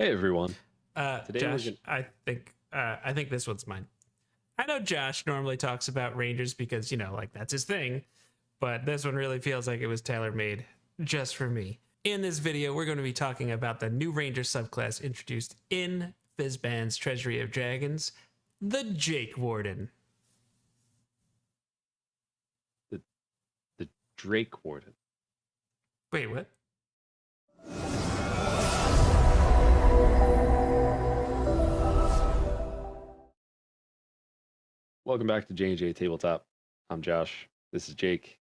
Hey everyone. Today Josh, I think this one's mine. I know Josh normally talks about Rangers because, like that's his thing, but this one really feels like it was tailor-made just for me. In this video, we're going to be talking about the new Ranger subclass introduced in Fizban's Treasury of Dragons, the Drakewarden. the the Drakewarden. Wait, what? Welcome back to JNJtabletop. I'm Josh. This is Jake.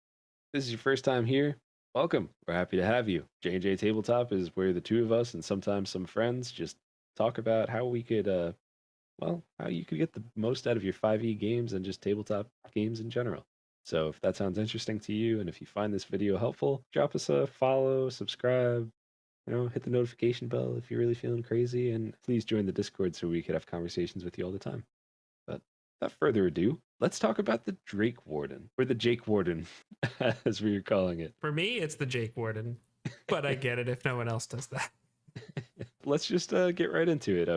This is your first time here. Welcome. We're happy to have you. JNJtabletop is where the two of us and sometimes some friends just talk about how we could how you could get the most out of your 5e games and just tabletop games in general. So if that sounds interesting to you and if you find this video helpful, drop us a follow, subscribe, hit the notification bell if you're really feeling crazy, and please join the Discord so we could have conversations with you all the time. But without further ado, let's talk about the Drakewarden, or the Drakewarden, as we were calling it. For me, it's the Drakewarden, but I get it if no one else does that. Let's just get right into it.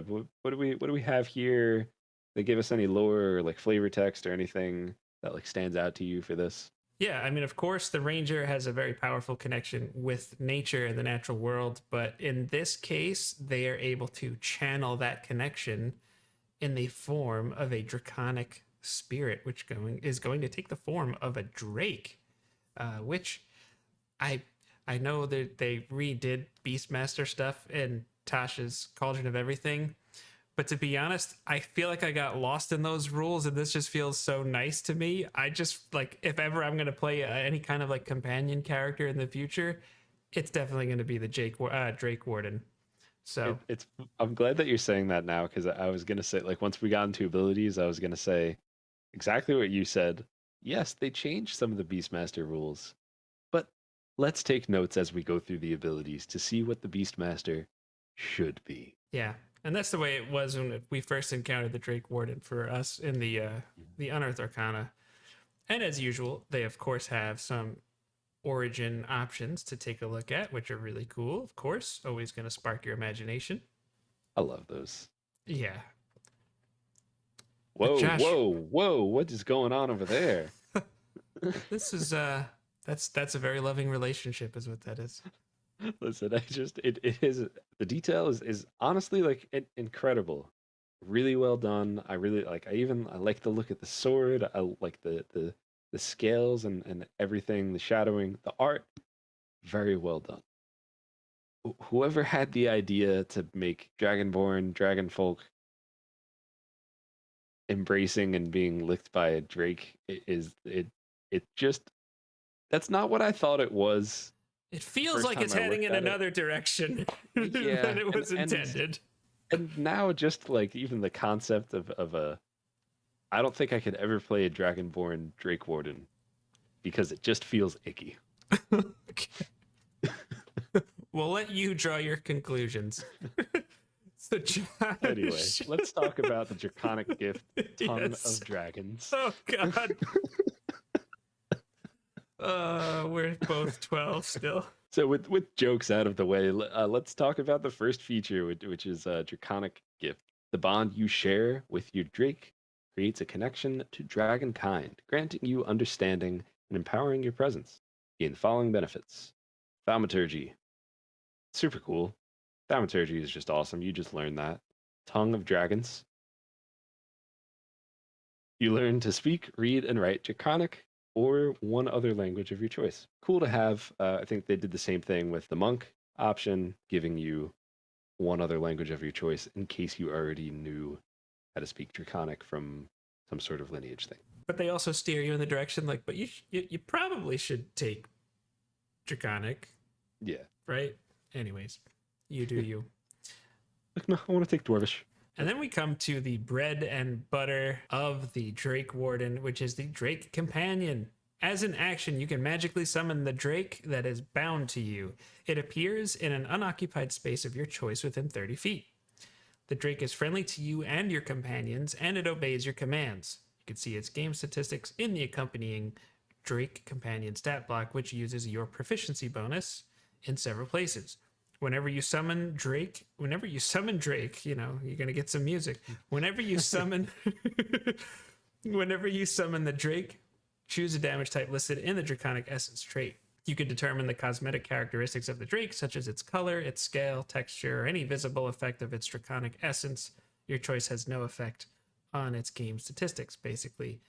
What do we have here? They give us any lore or like flavor text or anything that like stands out to you for this? Yeah, I mean, of course, the Ranger has a very powerful connection with nature and the natural world, but in this case, they are able to channel that connection in the form of a draconic spirit, which is going to take the form of a drake, which I know that they redid Beastmaster stuff in Tasha's Cauldron of Everything. But to be honest, I feel like I got lost in those rules, and this just feels so nice to me. I just like, if ever I'm going to play any kind of like companion character in the future, it's definitely going to be the Drakewarden. So I'm glad that you're saying that now, because I was gonna say, like, once we got into abilities, I was gonna say exactly what you said. Yes, they changed some of the Beastmaster rules, but let's take notes as we go through the abilities to see what the Beastmaster should be. yeah, and that's the way it was when we first encountered the Drakewarden for us in the Unearthed Arcana. And as usual, they of course have some origin options to take a look at, which are really cool. Of course, always going to spark your imagination. I love those. Yeah. But Whoa, Josh, whoa, whoa! What is going on over there? this is that's a very loving relationship, is what that is. Listen, it is, the detail is honestly like incredible, really well done. I like the look at the sword. I like the scales and everything, the shadowing, the art, very well done. Whoever had the idea to make Dragonborn, Dragonfolk embracing and being licked by a drake it just, that's not what I thought it was. It feels First like it's time I heading looked in at it. another direction Yeah, than it was intended. and now just like even the concept of a, I don't think I could ever play a Dragonborn Drakewarden because it just feels icky. We'll let you draw your conclusions. So Josh... Anyway, let's talk about the Draconic Gift, Tongue Yes. of Dragons. Oh God. We're both 12 still. So with jokes out of the way, let's talk about the first feature, which is Draconic Gift. The bond you share with your Drake creates a connection to dragonkind, granting you understanding and empowering your presence. Gain the following benefits. Thaumaturgy. Super cool. Thaumaturgy is just awesome. You just learned that. Tongue of Dragons. You learn to speak, read, and write Draconic or one other language of your choice. Cool to have. I think they did the same thing with the monk option, giving you one other language of your choice in case you already knew how to speak Draconic from some sort of lineage thing. But they also steer you in the direction like, but you probably should take Draconic. Yeah. Right? Anyways, you do you. Like, no, I want to take Dwarvish. And then we come to the bread and butter of the Drakewarden, which is the Drake Companion. As an action, you can magically summon the Drake that is bound to you. It appears in an unoccupied space of your choice within 30 feet. The Drake is friendly to you and your companions, and it obeys your commands. You can see its game statistics in the accompanying Drake Companion stat block, which uses your proficiency bonus in several places. Whenever you summon Drake, you know, you're going to get some music. Whenever you summon whenever you summon the Drake, choose a damage type listed in the Draconic Essence trait. You can determine the cosmetic characteristics of the Drake, such as its color, its scale, texture, or any visible effect of its Draconic Essence. Your choice has no effect on its game statistics. Basically,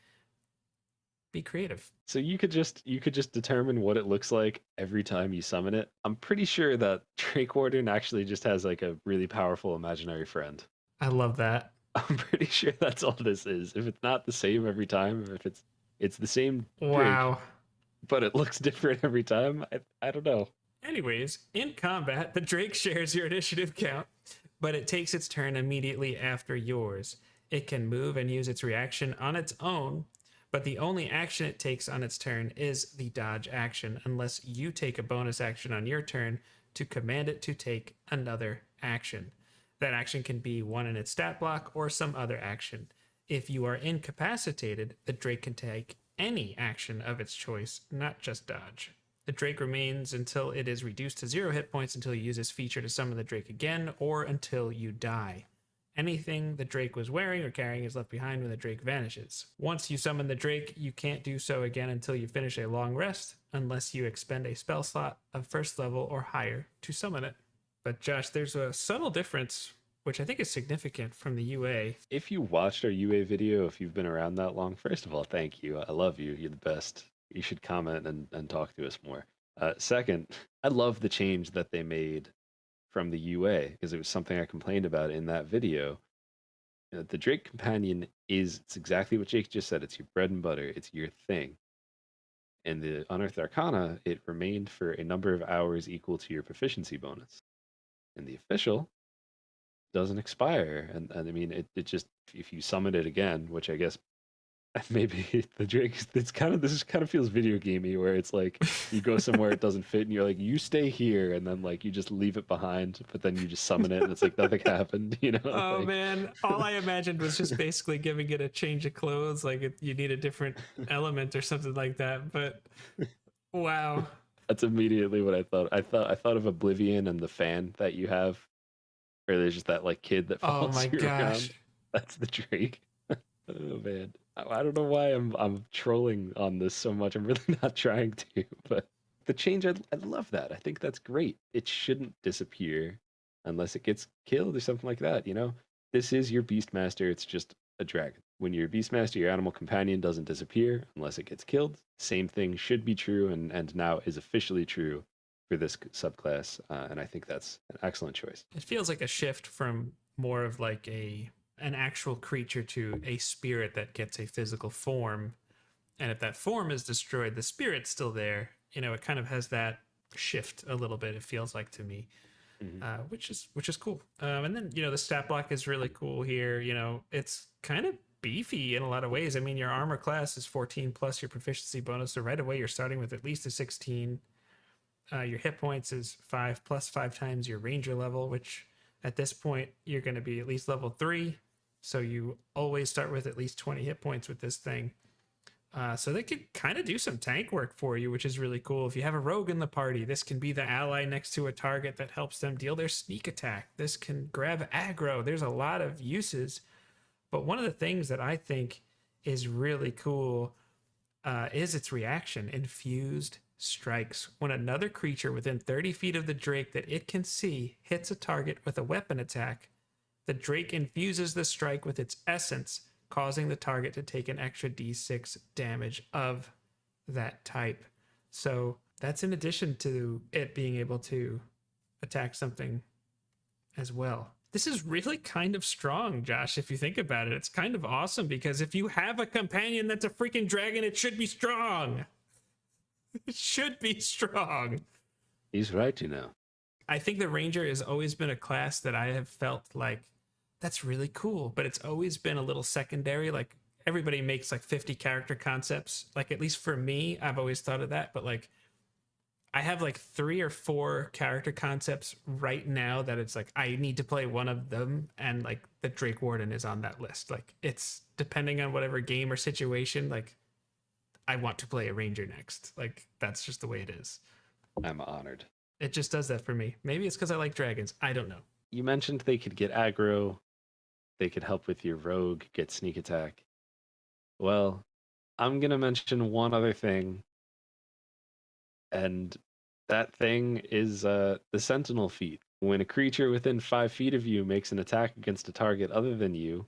be creative. So you could just determine what it looks like every time you summon it. I'm pretty sure that Drakewarden actually just has like a really powerful imaginary friend. I love that. I'm pretty sure that's all this is. If it's not the same every time, if it's the same Drake, Wow. but it looks different every time, I don't know. Anyways, in combat, the Drake shares your initiative count, but it takes its turn immediately after yours. It can move and use its reaction on its own, but the only action it takes on its turn is the dodge action, unless you take a bonus action on your turn to command it to take another action. That action can be one in its stat block or some other action. If you are incapacitated, the Drake can take any action of its choice, not just dodge. The Drake remains until it is reduced to 0 hit points until you use this feature to summon the Drake again, or until you die. Anything the Drake was wearing or carrying is left behind when the Drake vanishes. Once you summon the Drake, you can't do so again until you finish a long rest, unless you expend a spell slot of first level or higher to summon it. But Josh, there's a subtle difference, which I think is significant from the UA. If you watched our UA video, if you've been around that long, first of all, thank you. I love you. You're the best. You should comment and talk to us more. Second, I love the change that they made from the UA because it was something I complained about in that video. The Drake Companion it's exactly what Jake just said. It's your bread and butter. It's your thing. In the Unearthed Arcana, it remained for a number of hours equal to your proficiency bonus. In the official, doesn't expire, and I mean it just if you summon it again, which I guess maybe the Drake this kind of feels video gamey where it's like you go somewhere it doesn't fit and you're like you stay here and then like you just leave it behind but then you just summon it and it's like nothing happened, you know. Oh like, man, all I imagined was just basically giving it a change of clothes, like you need a different element or something like that. But wow. that's immediately what I thought of Oblivion and the fan that you have where there's just that like kid that Oh follows my you gosh. around. That's the Drake. Oh man, I don't know why I'm trolling on this so much. I'm really not trying to, but the change, I love that. I think that's great. It shouldn't disappear unless it gets killed or something like that. You know, this is your Beastmaster. It's just a dragon. When you're a Beastmaster, your animal companion doesn't disappear unless it gets killed. Same thing should be true, and now is officially true for this subclass. And I think that's an excellent choice. It feels like a shift from more of like an actual creature to a spirit that gets a physical form. And if that form is destroyed, the spirit's still there. You know, it kind of has that shift a little bit. It feels like to me, Mm-hmm. which is cool. And then you know the stat block is really cool here. You know, it's kind of beefy in a lot of ways. I mean, your armor class is 14 plus your proficiency bonus, so right away you're starting with at least a 16. Your hit points is 5 plus 5 times your ranger level, which at this point you're going to be at least level 3. So you always start with at least 20 hit points with this thing. So they could kind of do some tank work for you, which is really cool. If you have a rogue in the party, this can be the ally next to a target that helps them deal their sneak attack. This can grab aggro. There's a lot of uses. But one of the things that I think is really cool is its reaction, Infused Strikes. When another creature within 30 feet of the Drake that it can see hits a target with a weapon attack, the Drake infuses the strike with its essence, causing the target to take an extra d6 damage of that type. So that's in addition to it being able to attack something as well. This is really kind of strong, Josh, if you think about it. It's kind of awesome because if you have a companion that's a freaking dragon, it should be strong. It should be strong. He's right, you know. I think the Ranger has always been a class that I have felt like that's really cool, but it's always been a little secondary. Like everybody makes like 50 character concepts. Like at least for me, I've always thought of that, but like I have like 3 or 4 character concepts right now that it's like I need to play one of them, and like the Drakewarden is on that list. Like it's depending on whatever game or situation, like I want to play a Ranger next. Like that's just the way it is. I'm honored. It just does that for me. Maybe it's because I like dragons. I don't know. You mentioned they could get aggro, they could help with your rogue, get sneak attack. Well, I'm gonna mention one other thing, and that thing is the Sentinel feat. When a creature within 5 feet of you makes an attack against a target other than you,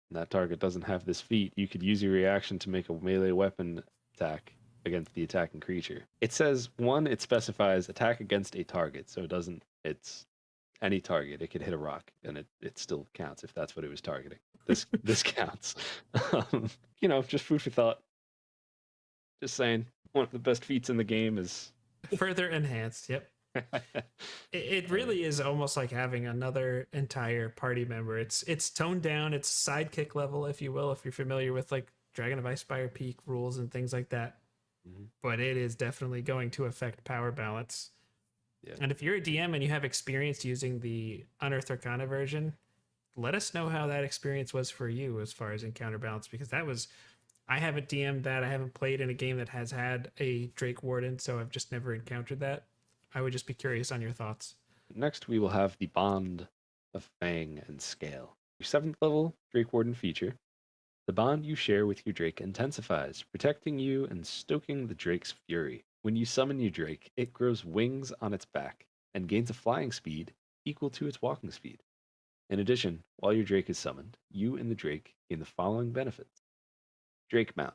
and that target doesn't have this feat, you could use your reaction to make a melee weapon attack against the attacking creature. It says one, it specifies attack against a target, so it doesn't. It's any target. It could hit a rock, and it still counts if that's what it was targeting. This counts. Just food for thought. Just saying, one of the best feats in the game is Further enhanced. Yep. It really is almost like having another entire party member. It's toned down. It's sidekick level, if you will, if you're familiar with like Dragon of Icespire Peak rules and things like that. Mhm. But it is definitely going to affect power balance. Yeah. And if you're a DM and you have experience using the Unearthed Arcana version, let us know how that experience was for you as far as encounter balance, because that was, I haven't DM'd that. I haven't played in a game that has had a Drakewarden, so I've just never encountered that. I would just be curious on your thoughts. Next, we will have the Bond of Fang and Scale. Your 7th level Drakewarden feature. The bond you share with your Drake intensifies, protecting you and stoking the Drake's fury. When you summon your Drake, it grows wings on its back and gains a flying speed equal to its walking speed. In addition, while your Drake is summoned, you and the Drake gain the following benefits. Drake Mount.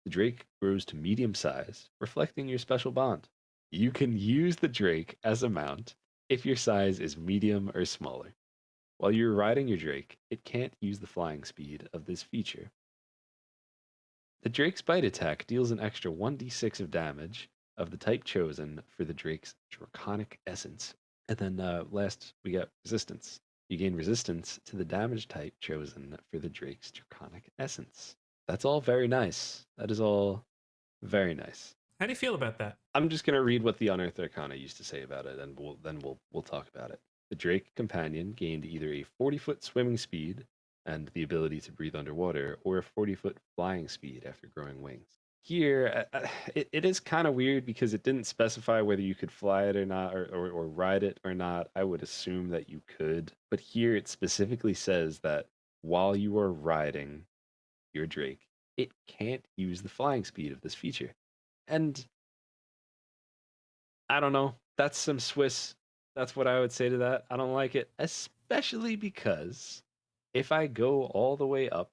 The Drake grows to medium size, reflecting your special bond. You can use the Drake as a mount if your size is medium or smaller. While you're riding your Drake, it can't use the flying speed of this feature. The Drake's bite attack deals an extra 1d6 of damage of the type chosen for the Drake's Draconic Essence. And then last, we got resistance. You gain resistance to the damage type chosen for the Drake's Draconic Essence. That's all very nice. That is all very nice. How do you feel about that? I'm just gonna read what the Unearthed Arcana used to say about it, and we'll talk about it. The Drake companion gained either a 40-foot swimming speed and the ability to breathe underwater, or a 40-foot flying speed after growing wings. Here, it is kind of weird because it didn't specify whether you could fly it or not, or ride it or not. I would assume that you could, but here it specifically says that while you are riding your Drake, it can't use the flying speed of this feature. And I don't know. That's some Swiss. That's what I would say to that. I don't like it, especially because if I go all the way up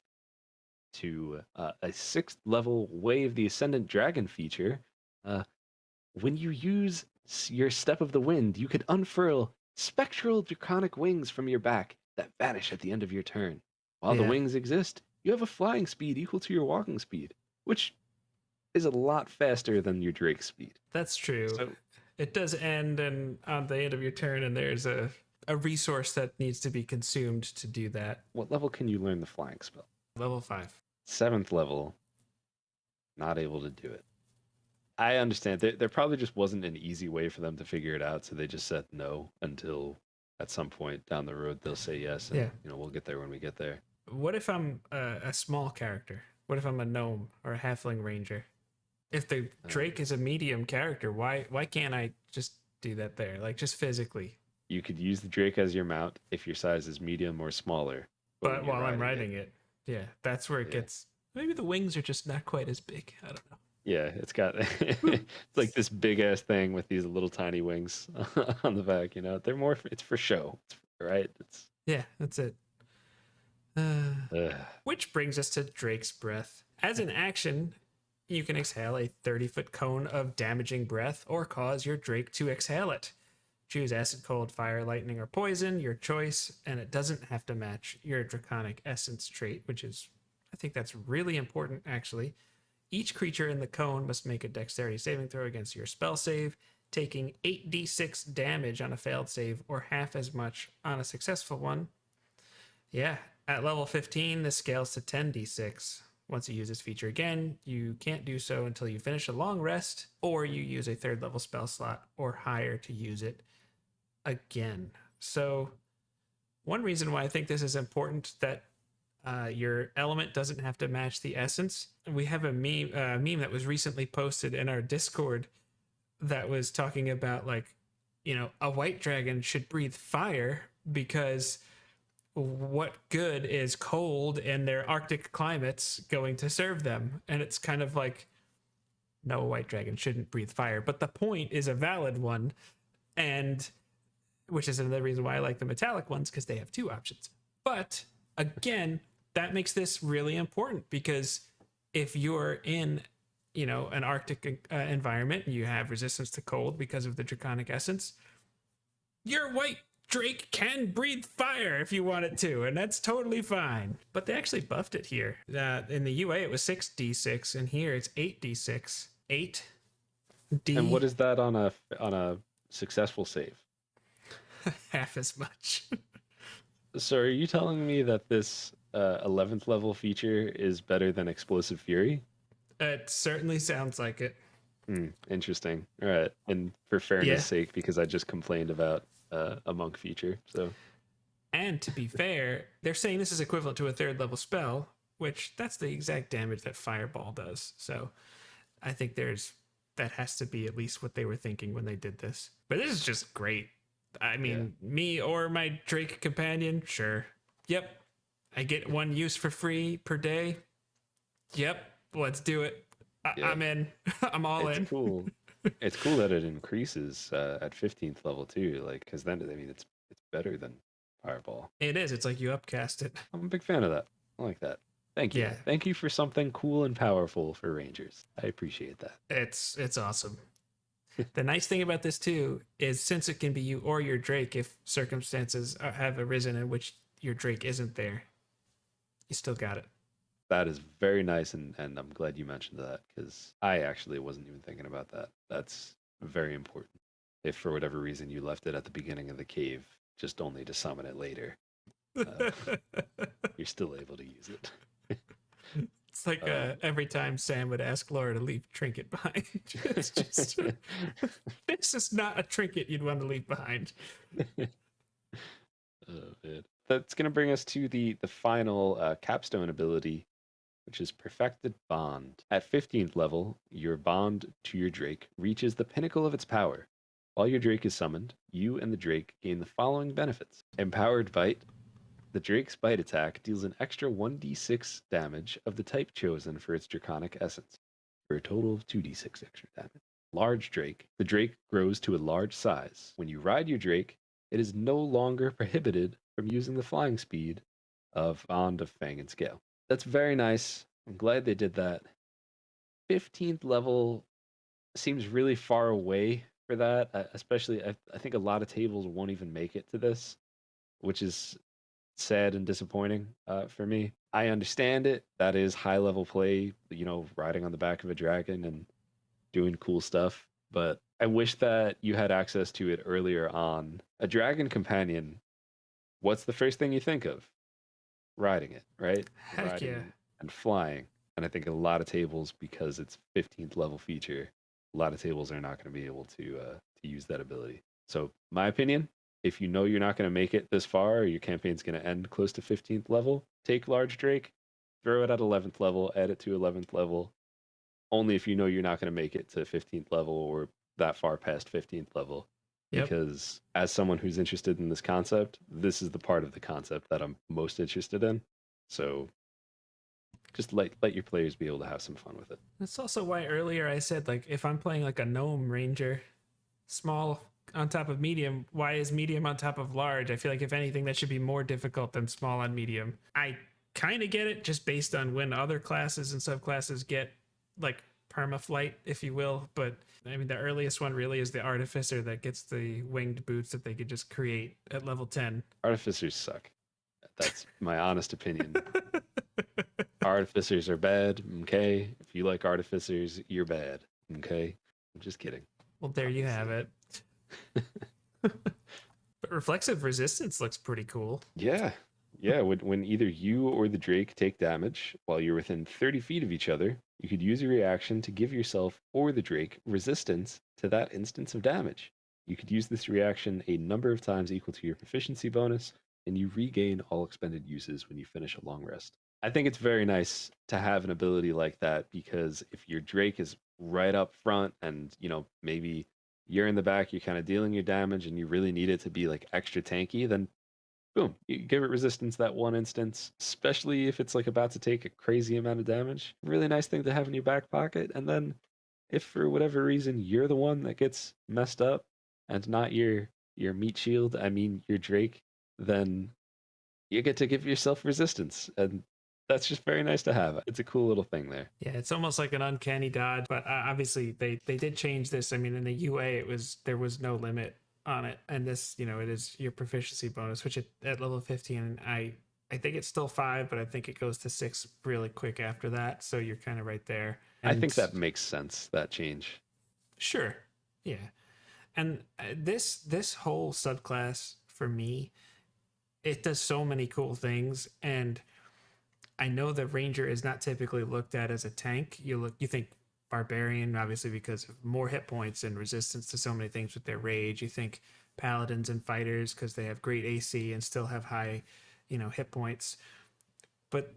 to a 6th level Way of the Ascendant Dragon feature, uh, when you use your Step of the Wind, you could unfurl spectral draconic wings from your back that vanish at the end of your turn. While the Yeah, wings exist, you have a flying speed equal to your walking speed, which is a lot faster than your Drake speed. that's true. So It does end and on the end of your turn, and there's a resource that needs to be consumed to do that. what level can you learn the flying spell? Level 5. 7th level, not able to do it. I understand. There probably just wasn't an easy way for them to figure it out, so they just said no until at some point down the road they'll say yes, and Yeah. we'll get there when we get there. What if I'm a small character? What if I'm a gnome or a halfling ranger? If the Drake is a medium character, why can't I just do that there? Like just physically. You could use the Drake as your mount if your size is medium or smaller. But when you're while I'm riding it, yeah, that's where it Yeah. gets. Maybe the wings are just not quite as big. I don't know. Yeah, it's got it's like this big ass thing with these little tiny wings on the back. They're more. It's for show, right? It's Yeah, that's it. Which brings us to Drake's Breath. As an action, you can exhale a 30-foot cone of damaging breath or cause your Drake to exhale it. Choose acid, cold, fire, lightning, or poison, your choice, and it doesn't have to match your Draconic Essence trait, which is, I think that's really important actually. Each creature in the cone must make a dexterity saving throw against your spell save, taking 8d6 damage on a failed save or half as much on a successful one. Yeah, at level 15, this scales to 10d6. Once you use this feature again, you can't do so until you finish a long rest or you use a 3rd level spell slot or higher to use it again. So, one reason why I think this is important that your element doesn't have to match the essence. We have a meme that was recently posted in our Discord that was talking about like a white dragon should breathe fire because what good is cold in their Arctic climates going to serve them? And it's kind of like, no, a white dragon shouldn't breathe fire. But the point is a valid one, and which is another reason why I like the metallic ones because they have two options. But again, that makes this really important because if you're in an Arctic environment and you have resistance to cold because of the draconic essence, your white Drake can breathe fire if you want it to, and that's totally fine. But they actually buffed it here. In the UA, it was 6d6, and here it's 8d6. 8d. And what is that on a successful save? Half as much. So are you telling me that this 11th level feature is better than Explosive Fury? It certainly sounds like it. Interesting. All right. And for fairness sake, because I just complained about a monk feature. So, and to be fair, they're saying this is equivalent to a 3rd level spell, which that's the exact damage that Fireball does. So I think that has to be at least what they were thinking when they did this. But this is just great. I mean, me or my Drake companion, sure. Yep. I get 1 use for free per day. Yep. Let's do it. I'm in. I'm all in. It's cool. It's cool that it increases at 15th level too. Like, because then it's better than Fireball. It is. It's like you upcast it. I'm a big fan of that. I like that. Thank you. Yeah. Thank you for something cool and powerful for Rangers. I appreciate that. It's awesome. The nice thing about this too is since it can be you or your Drake if circumstances have arisen in which your Drake isn't there, you still got it. That is very nice, and I'm glad you mentioned that because I actually wasn't even thinking about that. That's very important. If for whatever reason you left it at the beginning of the cave, just only to summon it later, you're still able to use it. It's like every time Sam would ask Laura to leave a trinket behind. It's just, this is not a trinket you'd want to leave behind. That's going to bring us to the final capstone ability, which is Perfected Bond. At 15th level, your bond to your Drake reaches the pinnacle of its power. While your Drake is summoned, you and the Drake gain the following benefits. Empowered Bite. The Drake's bite attack deals an extra 1d6 damage of the type chosen for its draconic essence, for a total of 2d6 extra damage. Large Drake. The Drake grows to a large size. When you ride your Drake, it is no longer prohibited from using the flying speed of Bond of Fang and Scale. That's very nice. I'm glad they did that. 15th level seems really far away for that, especially I think a lot of tables won't even make it to this, which is sad and disappointing for me. I understand it. That is high level play, riding on the back of a dragon and doing cool stuff. But I wish that you had access to it earlier on. A dragon companion, what's the first thing you think of? Riding it, right? Heck Riding yeah. and flying. And I think a lot of tables, because it's 15th level feature, a lot of tables are not going to be able to use that ability. So my opinion, if you know you're not going to make it this far, or your campaign's going to end close to 15th level, take Large Drake, throw it at 11th level, add it to 11th level, only if you know you're not going to make it to 15th level or that far past 15th level. Yep. Because as someone who's interested in this concept, this is the part of the concept that I'm most interested in. So just let your players be able to have some fun with it. That's also why earlier I said, like, if I'm playing like a gnome ranger, small on top of medium, why is medium on top of large? I feel like if anything, that should be more difficult than small on medium. I kind of get it just based on when other classes and subclasses get like permaflight, if you will. But I mean, the earliest one really is the artificer that gets the winged boots that they could just create at level 10. Artificers suck. That's my honest opinion. Artificers are bad. Okay. If you like artificers, you're bad. Okay. I'm just kidding. Well, there you have it. But reflexive resistance looks pretty cool. Yeah. When either you or the Drake take damage while you're within 30 feet of each other, you could use a reaction to give yourself or the Drake resistance to that instance of damage. You could use this reaction a number of times equal to your proficiency bonus, and you regain all expended uses when you finish a long rest. I think it's very nice to have an ability like that, because if your Drake is right up front and, maybe you're in the back, you're kind of dealing your damage, and you really need it to be like extra tanky, then boom, you give it resistance that one instance, especially if it's like about to take a crazy amount of damage. Really nice thing to have in your back pocket. And then if for whatever reason you're the one that gets messed up and not your meat shield, I mean your Drake, then you get to give yourself resistance. And that's just very nice to have. It's a cool little thing there. Yeah, it's almost like an uncanny dodge, but obviously they did change this. I mean, in the UA, there was no limit on it, and this, you know, it is your proficiency bonus, which at level 15, I think it's still 5, but I think it goes to 6 really quick after that. So you're kind of right there. I And think that makes sense, that change. sure, yeah, and this whole subclass for me, it does so many cool things. And I know the ranger is not typically looked at as a tank. You think barbarian, obviously, because of more hit points and resistance to so many things with their rage. You think paladins and fighters because they have great AC and still have high, hit points. But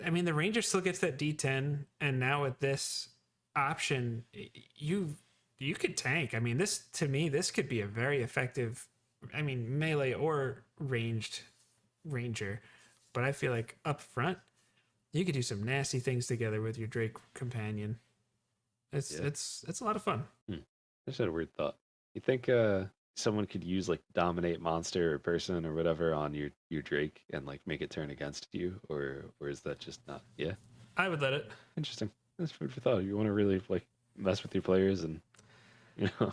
I mean, the ranger still gets that D10, and now with this option, you could tank. I mean, this to me, this could be a very effective, I mean, melee or ranged ranger. But I feel like up front, you could do some nasty things together with your Drake companion. It's a lot of fun. I just had a weird thought. You think someone could use like dominate monster or person or whatever on your Drake and like make it turn against you, or is that just not? Yeah, I would let it. interesting. That's food for thought. You want to really like mess with your players, and you know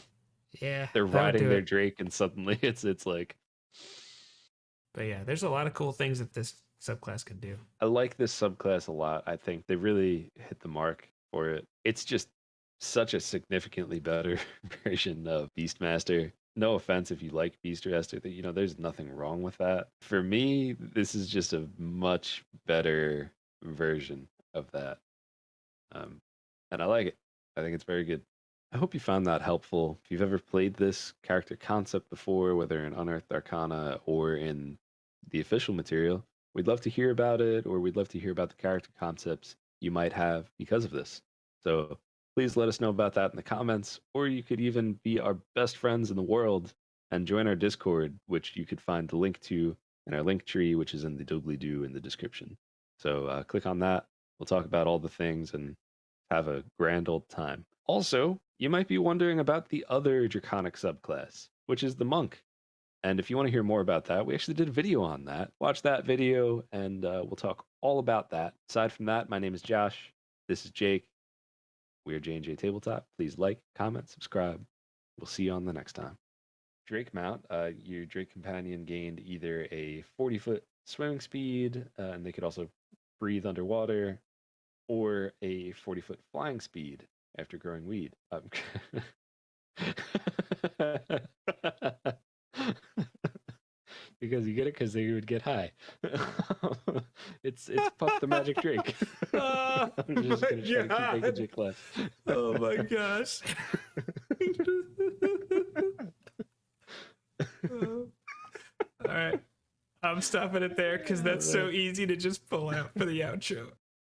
Yeah, they're that would riding do their it. Drake, and suddenly it's like But yeah, there's a lot of cool things that this subclass can do. I like this subclass a lot. I think they really hit the mark for it. It's just such a significantly better version of Beastmaster. No offense if you like Beastmaster, that there's nothing wrong with that. For me, this is just a much better version of that. Um, and I like it. I think it's very good. I hope you found that helpful. If you've ever played this character concept before, whether in Unearthed Arcana or in the official material, we'd love to hear about it, or we'd love to hear about the character concepts you might have because of this. So please let us know about that in the comments, or you could even be our best friends in the world and join our Discord, which you could find the link to in our link tree, which is in the doobly doo in the description. So click on that. We'll talk about all the things and have a grand old time. Also, you might be wondering about the other Draconic subclass, which is the Monk. And if you want to hear more about that, we actually did a video on that. Watch that video and we'll talk all about that. Aside from that, my name is Josh. This is Jake. We are JNJtabletop. Please like, comment, subscribe. We'll see you on the next time. Drake mount, your Drake companion gained either a 40-foot swimming speed, and they could also breathe underwater, or a 40-foot flying speed after growing weed. Because you get it because they would get high. it's Puff the Magic Drake. Oh I'm just my gonna try to keep making God. Jake laugh. Oh my gosh. All right. I'm stopping it there because that's so easy to just pull out for the outro.